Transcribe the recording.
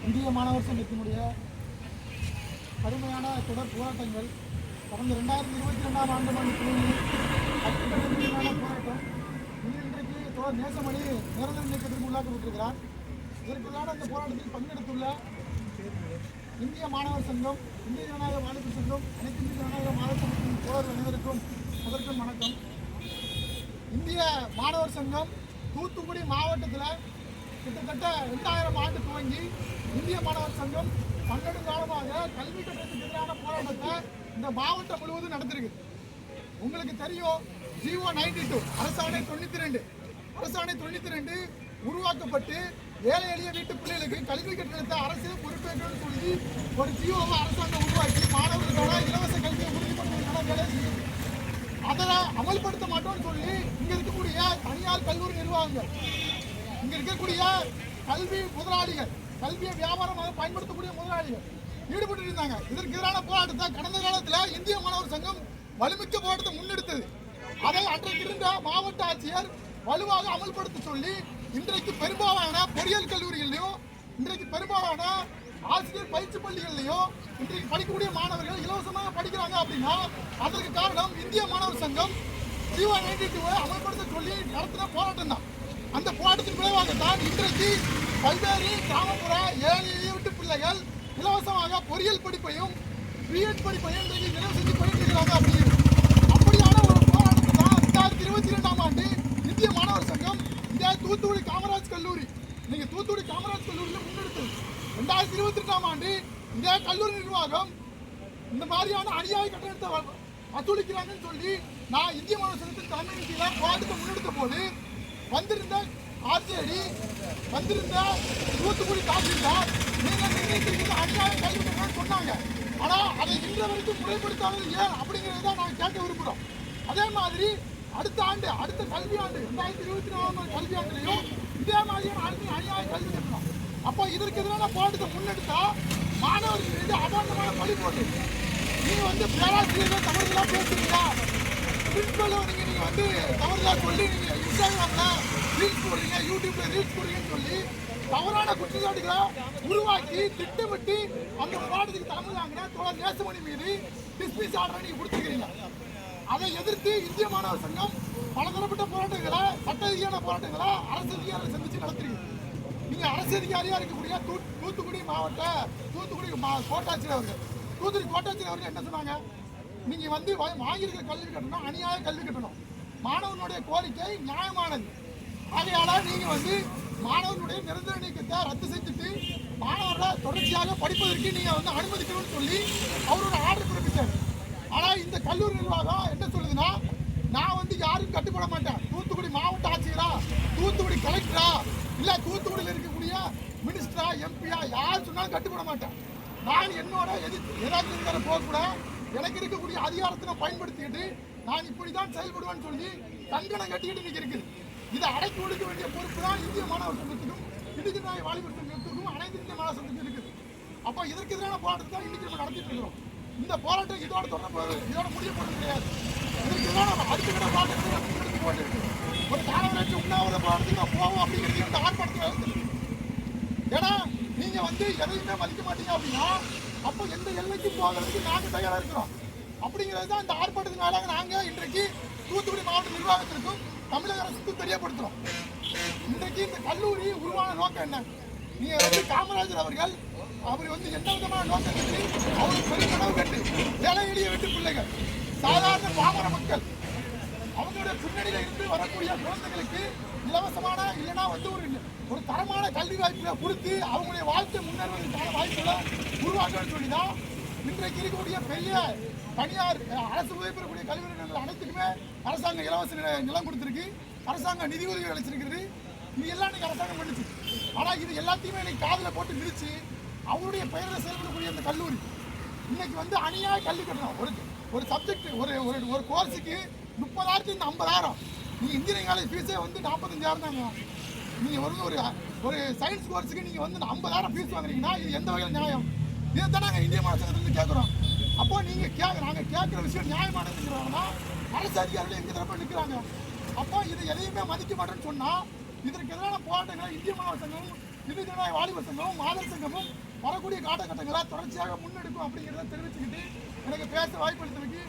இந்திய மாணவர் சங்கத்தினுடைய கடுமையான தொடர் போராட்டங்கள் கடந்த 2022ஆம் ஆண்டு அடிப்படையிலான போராட்டம் இன்றைக்கு தொடர் நேசமணி நிரந்தர நீக்கத்திற்கு உள்ளாக்கப்பட்டிருக்கிறார். இதற்குள்ளான இந்த போராட்டத்தில் பங்கெடுத்துள்ள இந்திய மாணவர் சங்கம், இந்திய ஜனநாயக வாலிபர் சங்கம், அனைத்து இந்திய ஜனநாயக மாணவர் சங்கத்தின் தோழர் அனைவருக்கும் முதற்கும் வணக்கம். இந்திய மாணவர் சங்கம் தூத்துக்குடி மாவட்டத்தில் கிட்டத்தட்ட 2000 ஆண்டு துவங்கி இந்திய மாணவர் சங்கம் 12 காலமாக கல்வி கட்டணத்துக்கு எதிரான போராட்டத்தை இந்த மாவட்டம் முழுவதும் நடத்திருக்கு. உங்களுக்கு தெரியும், ஜிஓ 92 அரசாணை 92 உருவாக்கப்பட்டு ஏழை எளிய வீட்டு பிள்ளைகளுக்கு கல்வி கட்டணத்தை அரசு பொறுப்பேற்கணும்னு சொல்லி ஒரு ஜிஓவை அரசாங்கம் உருவாக்கி மாணவர்களோட இலவச கல்வியை உறுதிப்படுத்துவதற்கான வேலை செய்யும். அதை அமல்படுத்த மாட்டோம்னு சொல்லி இங்க இருக்கக்கூடிய தனியார் கல்லூரி நிர்வாகங்கள், இங்க இருக்கக்கூடிய கல்வி முதலாளிகள், கல்வியை வியாபாரமாக பயன்படுத்தக்கூடிய முதலாளிகள் ஈடுபட்டு இருந்தாங்க. இதற்கு எதிரான போராட்டத்தை கடந்த காலத்தில் இந்திய மாணவர் சங்கம் வலுமிக்க போராட்டத்தை முன்னெடுத்தது. அதை அன்றைக்கு இருந்த மாவட்ட ஆட்சியர் வலுவாக அமல்படுத்த சொல்லி இன்றைக்கு பெரும்பாலான பொறியியல் கல்லூரிகளிலும், இன்றைக்கு பெரும்பாலான ஆசிரியர் பயிற்சி பள்ளிகளிலையும் இன்றைக்கு படிக்கக்கூடிய மாணவர்கள் இலவசமாக படிக்கிறாங்க. அப்படின்னா அதற்கு காரணம் இந்திய மாணவர் சங்கம் ஜிஓ 92 அமல்படுத்த சொல்லி நடத்தின போராட்டம் தான். அந்த போராட்டத்தின் விளைவாகத்தான் இன்றைக்கு பல்வேறு கிராமப்புற ஏழை எளிய வீட்டு பிள்ளைகள் இலவசமாக பொறியியல் படிப்பையும் பிஎட் படிப்பையும் இன்றைக்கு நிறைவு செஞ்சு படிக்கிறாங்க. அப்படியான ஒரு போராட்டத்தை தான் 2022ஆம் ஆண்டு இந்திய மாணவர் சங்கம் இந்த தூத்துக்குடி காமராஜ் கல்லூரி, நீங்க தூத்துக்குடி காமராஜ் கல்லூரியில் முன்னெடுத்தது. 2022ஆம் ஆண்டு இந்த கல்லூரி நிர்வாகம் இந்த மாதிரியான அநியாய கட்டணத்தை வசூலிக்கிறாங்கன்னு சொல்லி நான் இந்திய மாணவர் சங்கத்தின் தலைமையில் போராட்டத்தை முன்னெடுத்த போது வந்திருந்த ஆர்ஜேடி, வந்திருந்த தூத்துக்குடி தாசில்தார் நீங்கள் நிர்ணயித்திருக்கிற அநியாய கல்வி கட்டணம் சொன்னாங்க. ஆனால் அதை இன்ற வரைக்கும் முறைப்படுத்தாதது ஏன் அப்படிங்கிறத நாங்கள் கேட்க விரும்புகிறோம். அதே மாதிரி அடுத்த ஆண்டு, அடுத்த கல்வி ஆண்டு 2024ஆம் கல்வி ஆண்டுலையும் இதே மாதிரியான அநியாய கல்வி கட்டணம். அப்போ இதற்கு எதிரான போராட்டத்தை முன்னெடுத்தா மாணவர்கள் மீது அபாண்டமான பழி போட்டு நீங்க பேராசிரியர்கள் தவறுதலாக பேசுறீங்களா, பிரின்சிபலும் நீங்க தவறுதலாக சொல்லி நீங்க இன்ஸ்டாகிராம்ல ரீல்ஸ் போடுறீங்க, யூடியூப்ல ரீல்ஸ் போடுறீங்கன்னு சொல்லி தவறான குற்றச்சாட்டுகளை உருவாக்கி திட்டமிட்டு அந்த போராட்டத்துக்கு தலைமையாங்கிற தோழர் நேசமணி மீது டிஸ்மிஸ் ஆர்டரை நீங்க கொடுத்துருக்கீங்க. அதை எதிர்த்து இந்திய மாணவர் சங்கம் பலதரப்பட்ட போராட்டங்களை, சட்ட ரீதியான போராட்டங்களை அரசு அதிகாரிகளை சந்திச்சு நடத்துறீங்க. நீங்க அரசு அதிகாரியா இருக்கக்கூடிய தூத்துக்குடி மாவட்ட கோட்டாட்சியர் அவர்கள் என்ன சொன்னாங்க, நீங்க வாங்கியிருக்கிற கல்வி கட்டணம் அநியாய கல்வி கட்டணம், மாணவனுடைய கோரிக்கை நியாயமானது, ஆகையால நீங்க மாணவனுடைய நிரந்தர நீக்கத்தை ரத்து செஞ்சுட்டு மாணவர்களை தொடர்ச்சியாக படிப்பதற்கு நீங்க அனுமதிக்கணும்னு சொல்லி அவரோட ஆர்டர் பிறப்பிச்சார். ஆனா இந்த கல்லூரி நிர்வாகம் என்ன சொல்லுதுன்னா, நான் யாரும் கட்டுப்பட மாட்டேன், தூத்துக்குடி மாவட்ட ஆட்சியரா, தூத்துக்குடி கலெக்டரா, இல்ல தூத்துக்குடியில் இருக்கக்கூடிய மினிஸ்டரா, எம்பியா யார் சொன்னாலும் கட்டுப்பட மாட்டேன். நான் என்னோட ஏதாச்சும் போகக்கூட எனக்கு இருக்கக்கூடிய அதிகாரத்தை பயன்படுத்திக்கிட்டு நான் இப்படிதான் செயல்படுவேன்னு சொல்லி கங்கணம் கட்டிக்கிட்டு இன்னைக்கு இருக்குது. இதை அடக்கி ஒடுக்க வேண்டிய பொறுப்பு தான் இந்திய மாணவர் சங்கத்துக்கும், இந்திய ஜனநாயக வாலிபர் சங்கத்துக்கும், அனைத்து இந்திய மாணவர் சங்கத்துக்கும் இருக்குது. அப்போ இதற்கு எதிரான போராட்டத்தை தான் இன்னைக்கு நம்ம நடத்திட்டு இருக்கிறோம். இந்த போராட்டம் இதோட தொடர்பு, இதோட முடிய போறது கிடையாது. இதற்கு எதிரான அடுத்த கட்ட போராட்டத்தை போட்டு ஒரு காலவரைக்கு உண்ணாவிரத போராட்டத்துக்கு போவோம் அப்படிங்கிறது இந்த ஆர்ப்பாட்டத்தில். ஏன்னா நீங்க எதையுமே மதிக்க மாட்டீங்க அப்படின்னா அப்போ எந்த எல்லைக்கும் போகிறதுக்கு நாங்கள் தயாராக இருக்கிறோம். அப்படிங்கிறது தான் இந்த ஆர்ப்பாட்டத்தினால நாங்கள் இன்றைக்கு தூத்துக்குடி மாவட்ட நிர்வாகத்திற்கும் தமிழக அரசுக்கும் தெரியப்படுத்துறோம். இன்றைக்கு இந்த கல்லூரி உருவான நோக்கம் என்ன? நீங்க காமராஜர் அவர்கள் எந்த விதமான நோக்கம் கட்டி அவருக்கு பெரிய கனவு கட்டு ஏழை எளிய வீட்டு பிள்ளைகள், சாதாரண பாமர மக்கள், அவங்களுடைய பின்னணியில இருந்து வரக்கூடிய குழந்தைகளுக்கு இலவசமான இல்லைன்னா ஒரு தரமான கல்வி வாய்ப்புகளை கொடுத்து அவங்களுடைய வாழ்க்கை முன்னேறுவதற்கான வாய்ப்புகளை உருவாக்கணும்னு சொல்லிதான் இன்றைக்கு இருக்கக்கூடிய பெரிய தனியார் அரசு உதவி பெறக்கூடிய கல்வி நிறுவனங்கள் அனைத்துக்குமே அரசாங்கம் இலவச நிலம் கொடுத்துருக்கு, அரசாங்கம் நிதி உதவி அளிச்சிருக்கிறது. இது எல்லாம் இன்னைக்கு அரசாங்கம் பண்ணிச்சு. ஆனால் இது எல்லாத்தையுமே இன்னைக்கு காதில் போட்டு விரிச்சு அவருடைய பெயரில் செயல்படக்கூடிய இந்த கல்லூரி இன்னைக்கு அநியாய கல்வி கட்டணம். ஒரு சப்ஜெக்ட் ஒரு கோர்ஸுக்கு 30,000 50,000. நீங்க இன்ஜினியரிங் காலேஜ் ஃபீஸே 45,000 தாங்க. நீங்க ஒரு சயின்ஸ் கோர்ஸுக்கு நீங்க 50,000 ஃபீஸ் வாங்குறீங்கன்னா இது எந்த வகையில் நியாயம்? இதை தான் நாங்கள் இந்திய மாணவர் சங்கத்திலிருந்து கேட்குறோம். அப்போ நாங்கள் கேட்குற விஷயம் நியாயமானதுங்கிறாங்கன்னா அரசு அதிகாரிகள் எங்க தரப்ப நிற்கிறாங்க. அப்போ இது எதையுமே மதிக்க மாட்டேன்னு சொன்னா இதற்கு எதிரான போராட்டங்களை இந்திய மாணவர் சங்கம் இந்து ஜனநாயக வாலிபர் சங்கமும் மாதர் சங்கமும் வரக்கூடிய காலகட்டங்களை தொடர்ச்சியாக முன்னெடுக்கும் அப்படிங்கிறத தெரிவிச்சுக்கிட்டு எனக்கு பேச வாய்ப்பு அளித்தமைக்கு